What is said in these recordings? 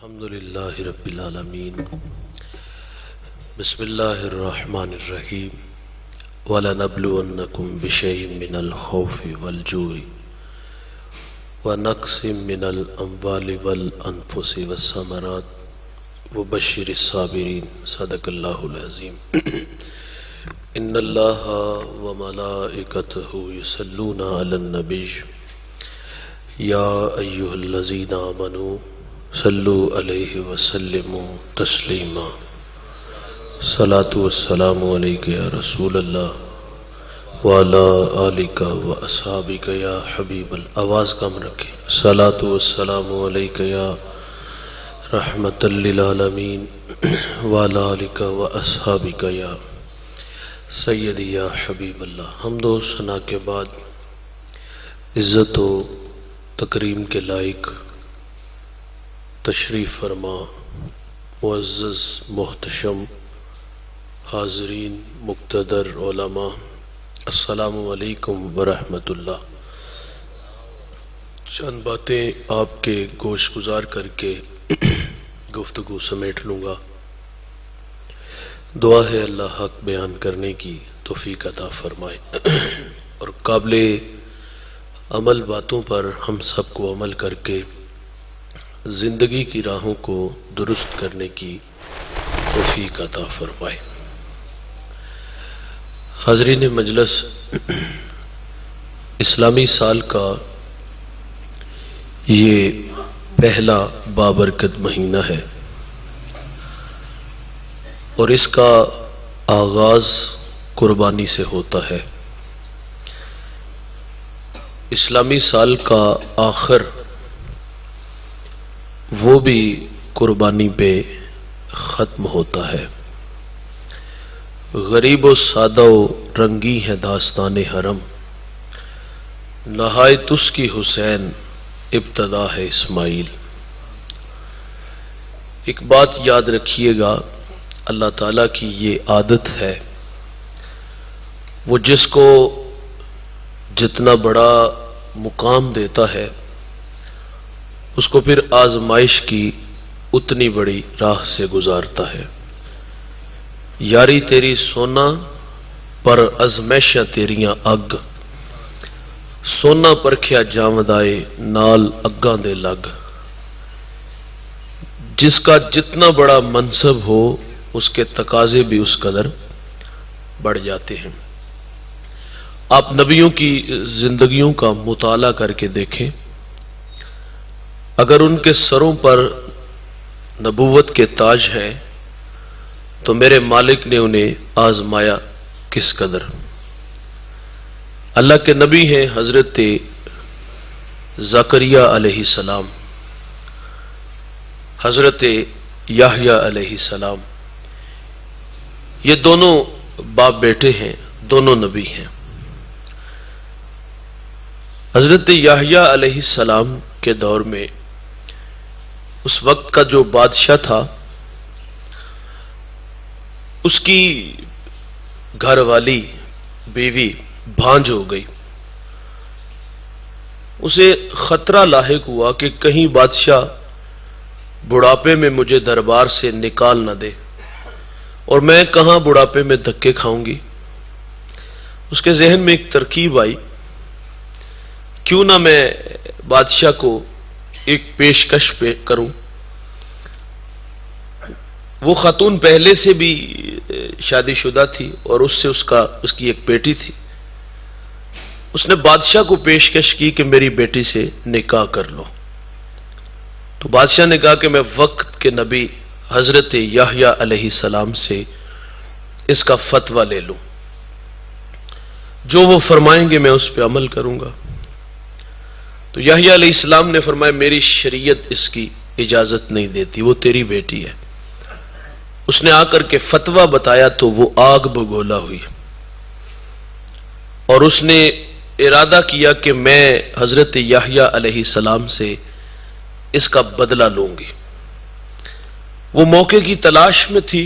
الحمدللہ رب العالمین بسم اللہ الرحمن الرحیم وَلَنَبْلُوَنَّكُمْ بِشَيْءٍ مِّنَ الْخَوْفِ وَالْجُوعِ وَنَقْصٍ مِّنَ الْأَمْوَالِ وَالْأَنفُسِ وَالثَّمَرَاتِ وَبَشِّرِ الصَّابِرِينَ صدق اللہ العظیم ان اللہ وملائکتہ یصلون علی النبی یا ایھا الذین آمنوا صلوا علیہ وسلموا تسلیما صلاۃ والسلام علیک یا رسول اللہ وعلی آلک واصحابک یا حبیب اللہ. آواز کم رکھیں. صلاۃ والسلام علیک یا رحمت للعالمین وعلی آلک واصحابک یا سیدی یا حبیب اللہ. حمد و ثنا کے بعد عزت و تکریم کے لائق تشریف فرما معزز محتشم حاضرین مقتدر علماء، السلام علیکم ورحمۃ اللہ. چند باتیں آپ کے گوش گزار کر کے گفتگو سمیٹ لوں گا. دعا ہے اللہ حق بیان کرنے کی توفیق عطا فرمائے اور قابل عمل باتوں پر ہم سب کو عمل کر کے زندگی کی راہوں کو درست کرنے کی توفیق عطا فرمائے. حاضرین مجلس، اسلامی سال کا یہ پہلا بابرکت مہینہ ہے اور اس کا آغاز قربانی سے ہوتا ہے. اسلامی سال کا آخر وہ بھی قربانی پہ ختم ہوتا ہے. غریب و سادہ و رنگی ہے داستان حرم، نہایت اس کی حسین ابتدا ہے اسماعیل. ایک بات یاد رکھیے گا، اللہ تعالیٰ کی یہ عادت ہے، وہ جس کو جتنا بڑا مقام دیتا ہے اس کو پھر آزمائش کی اتنی بڑی راہ سے گزارتا ہے. یاری تیری سونا پر ازمیشاں تیریاں اگ، سونا پرکھیا جاوندائے نال اگاں دے لگ. جس کا جتنا بڑا منصب ہو اس کے تقاضے بھی اس قدر بڑھ جاتے ہیں. آپ نبیوں کی زندگیوں کا مطالعہ کر کے دیکھیں، اگر ان کے سروں پر نبوت کے تاج ہیں تو میرے مالک نے انہیں آزمایا کس قدر. اللہ کے نبی ہیں حضرت زکریا علیہ السلام، حضرت یحییٰ علیہ السلام. یہ دونوں باپ بیٹے ہیں، دونوں نبی ہیں. حضرت یحییٰ علیہ السلام کے دور میں اس وقت کا جو بادشاہ تھا، اس کی گھر والی بیوی بھانج ہو گئی. اسے خطرہ لاحق ہوا کہ کہیں بادشاہ بڑھاپے میں مجھے دربار سے نکال نہ دے، اور میں کہاں بڑھاپے میں دھکے کھاؤں گی. اس کے ذہن میں ایک ترکیب آئی، کیوں نہ میں بادشاہ کو ایک پیشکش کروں. وہ خاتون پہلے سے بھی شادی شدہ تھی اور اس کی ایک بیٹی تھی. اس نے بادشاہ کو پیشکش کی کہ میری بیٹی سے نکاح کر لو. تو بادشاہ نے کہا کہ میں وقت کے نبی حضرت یحییٰ علیہ السلام سے اس کا فتویٰ لے لوں، جو وہ فرمائیں گے میں اس پہ عمل کروں گا. تو یحییٰ علیہ السلام نے فرمایا میری شریعت اس کی اجازت نہیں دیتی، وہ تیری بیٹی ہے. اس نے آ کر کے فتویٰ بتایا تو وہ آگ بگولا ہوئی اور اس نے ارادہ کیا کہ میں حضرت یحییٰ علیہ السلام سے اس کا بدلہ لوں گی. وہ موقع کی تلاش میں تھی.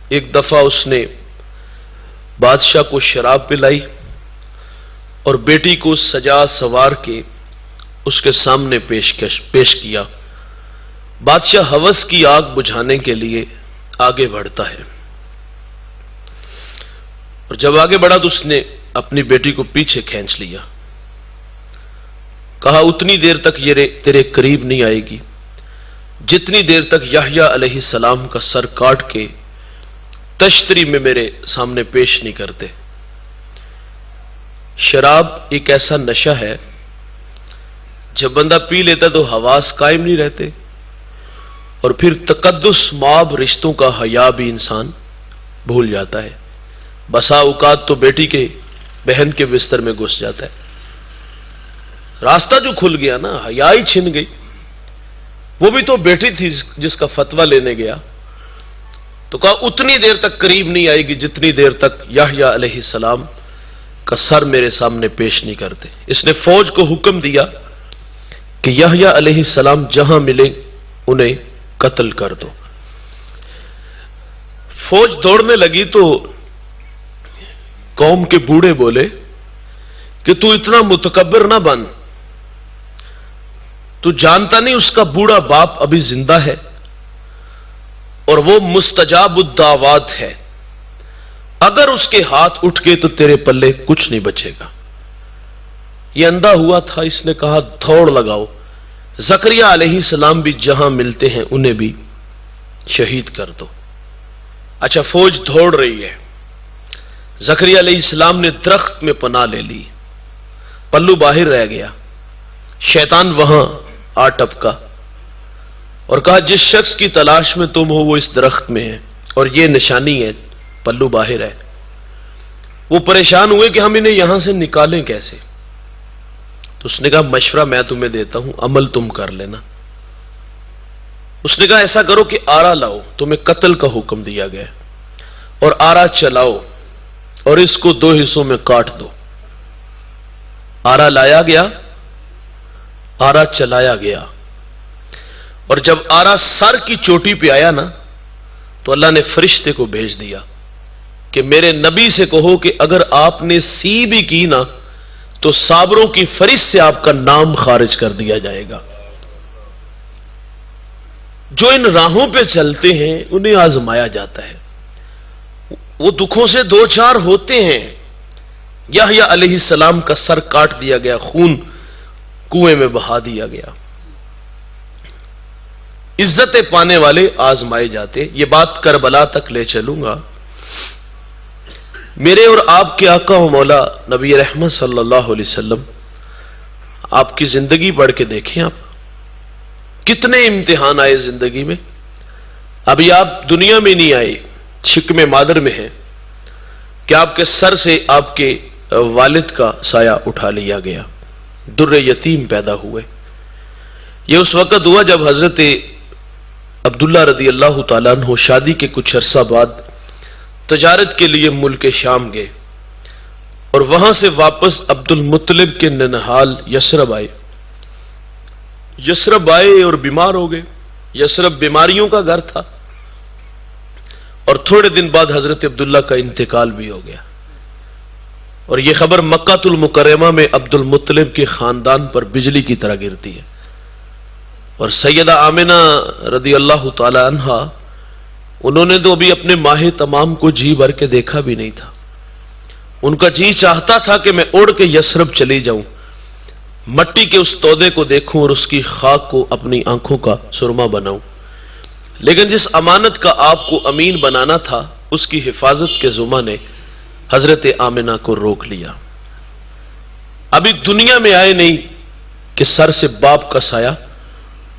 ایک دفعہ اس نے بادشاہ کو شراب پلائی اور بیٹی کو سجا سوار کے اس کے سامنے پیش کیا بادشاہ ہوس کی آگ بجھانے کے لیے آگے بڑھتا ہے، اور جب آگے بڑھا تو اس نے اپنی بیٹی کو پیچھے کھینچ لیا، کہا اتنی دیر تک یہ تیرے قریب نہیں آئے گی جتنی دیر تک یحییٰ علیہ السلام کا سر کاٹ کے تشتری میں میرے سامنے پیش نہیں کرتے۔ شراب ایک ایسا نشہ ہے، جب بندہ پی لیتا تو حواس قائم نہیں رہتے، اور پھر تقدس مآب رشتوں کا حیا بھی انسان بھول جاتا ہے۔ بسا اوقات تو بیٹی کے بہن کے بستر میں گھس جاتا ہے، راستہ جو کھل گیا نا، حیا ہی چھن گئی۔ وہ بھی تو بیٹی تھی جس کا فتویٰ لینے گیا، تو کہا اتنی دیر تک قریب نہیں آئے گی جتنی دیر تک یحییٰ علیہ السلام کا سر میرے سامنے پیش نہیں کرتے۔ اس نے فوج کو حکم دیا کہ یحییٰ علیہ السلام جہاں ملے انہیں قتل کر دو۔ فوج دوڑنے لگی تو قوم کے بوڑھے بولے کہ تو اتنا متکبر نہ بن، تو جانتا نہیں اس کا بوڑھا باپ ابھی زندہ ہے اور وہ مستجاب الدعوات ہے، اگر اس کے ہاتھ اٹھ گئے تو تیرے پلے کچھ نہیں بچے گا۔ یہ اندھا ہوا تھا، اس نے کہا دوڑ لگاؤ، زکریا علیہ السلام بھی جہاں ملتے ہیں انہیں بھی شہید کر دو۔ اچھا، فوج دوڑ رہی ہے، زکریا علیہ السلام نے درخت میں پناہ لے لی، پلو باہر رہ گیا، شیطان وہاں آ ٹپکا اور کہا جس شخص کی تلاش میں تم ہو وہ اس درخت میں ہے اور یہ نشانی ہے، پلو باہر ہے۔ وہ پریشان ہوئے کہ ہم انہیں یہاں سے نکالیں کیسے، تو اس نے کہا مشورہ میں تمہیں دیتا ہوں، عمل تم کر لینا۔ اس نے کہا ایسا کرو کہ آرا لاؤ، تمہیں قتل کا حکم دیا گیا، اور آرا چلاؤ اور اس کو 2 حصوں میں کاٹ دو۔ آرا لایا گیا، آرا چلایا گیا، اور جب آرا سر کی چوٹی پہ آیا نا تو اللہ نے فرشتے کو بھیج دیا کہ میرے نبی سے کہو کہ اگر آپ نے سی بھی کی نا تو صابروں کی فہرست سے آپ کا نام خارج کر دیا جائے گا۔ جو ان راہوں پہ چلتے ہیں انہیں آزمایا جاتا ہے، وہ دکھوں سے 2-4 ہوتے ہیں۔ یحییٰ علیہ السلام کا سر کاٹ دیا گیا، خون کنویں میں بہا دیا گیا۔ عزتیں پانے والے آزمائے جاتے۔ یہ بات کربلا تک لے چلوں گا۔ میرے اور آپ کے آقا و مولا نبی رحمت صلی اللہ علیہ وسلم، آپ کی زندگی پڑھ کے دیکھیں، آپ کتنے امتحان آئے زندگی میں۔ ابھی آپ دنیا میں نہیں آئے، شکم مادر میں ہیں کہ آپ کے سر سے آپ کے والد کا سایہ اٹھا لیا گیا، در یتیم پیدا ہوئے۔ یہ اس وقت ہوا جب حضرت عبداللہ رضی اللہ تعالیٰ عنہ شادی کے کچھ عرصہ بعد تجارت کے لیے ملک شام گئے، اور وہاں سے واپس عبد المطلب کے ننہال یثرب آئے۔ یثرب آئے اور بیمار ہو گئے۔ یثرب بیماریوں کا گھر تھا، اور تھوڑے دن بعد حضرت عبداللہ کا انتقال بھی ہو گیا، اور یہ خبر مکہ المکرمہ میں عبد المطلب کے خاندان پر بجلی کی طرح گرتی ہے۔ اور سیدہ آمنہ رضی اللہ تعالی عنہا، انہوں نے تو ابھی اپنے ماہ تمام کو جی بھر کے دیکھا بھی نہیں تھا۔ ان کا جی چاہتا تھا کہ میں اڑ کے یثرب چلی جاؤں، مٹی کے اس تودے کو دیکھوں اور اس کی خاک کو اپنی آنکھوں کا سرما بناؤں، لیکن جس امانت کا آپ کو امین بنانا تھا اس کی حفاظت کے ذمہ نے حضرت آمنہ کو روک لیا۔ ابھی دنیا میں آئے نہیں کہ سر سے باپ کا سایہ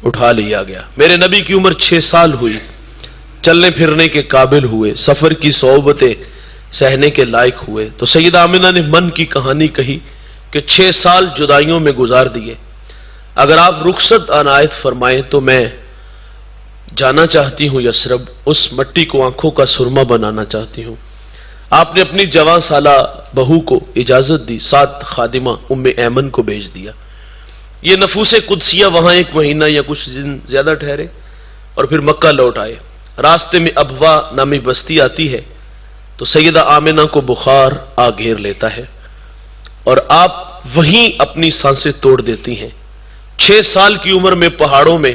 اٹھا لیا گیا۔ میرے نبی کی عمر 6 سال ہوئی، چلنے پھرنے کے قابل ہوئے، سفر کی صعوبتیں سہنے کے لائق ہوئے، تو سیدہ آمنہ نے من کی کہانی کہی کہ 6 سال جدائیوں میں گزار دیے، اگر آپ رخصت عنایت فرمائیں تو میں جانا چاہتی ہوں یثرب، اس مٹی کو آنکھوں کا سرما بنانا چاہتی ہوں۔ آپ نے اپنی جوان سالہ بہو کو اجازت دی، 7 خادمہ ام ایمن کو بھیج دیا۔ یہ نفوس قدسیہ وہاں 1 مہینہ یا کچھ دن زیادہ ٹھہرے اور پھر مکہ لوٹ آئے۔ راستے میں ابوا نامی بستی آتی ہے تو سیدہ آمنہ کو بخار آ گھیر لیتا ہے اور آپ وہیں اپنی سانسیں توڑ دیتی ہیں۔ 6 سال کی عمر میں پہاڑوں میں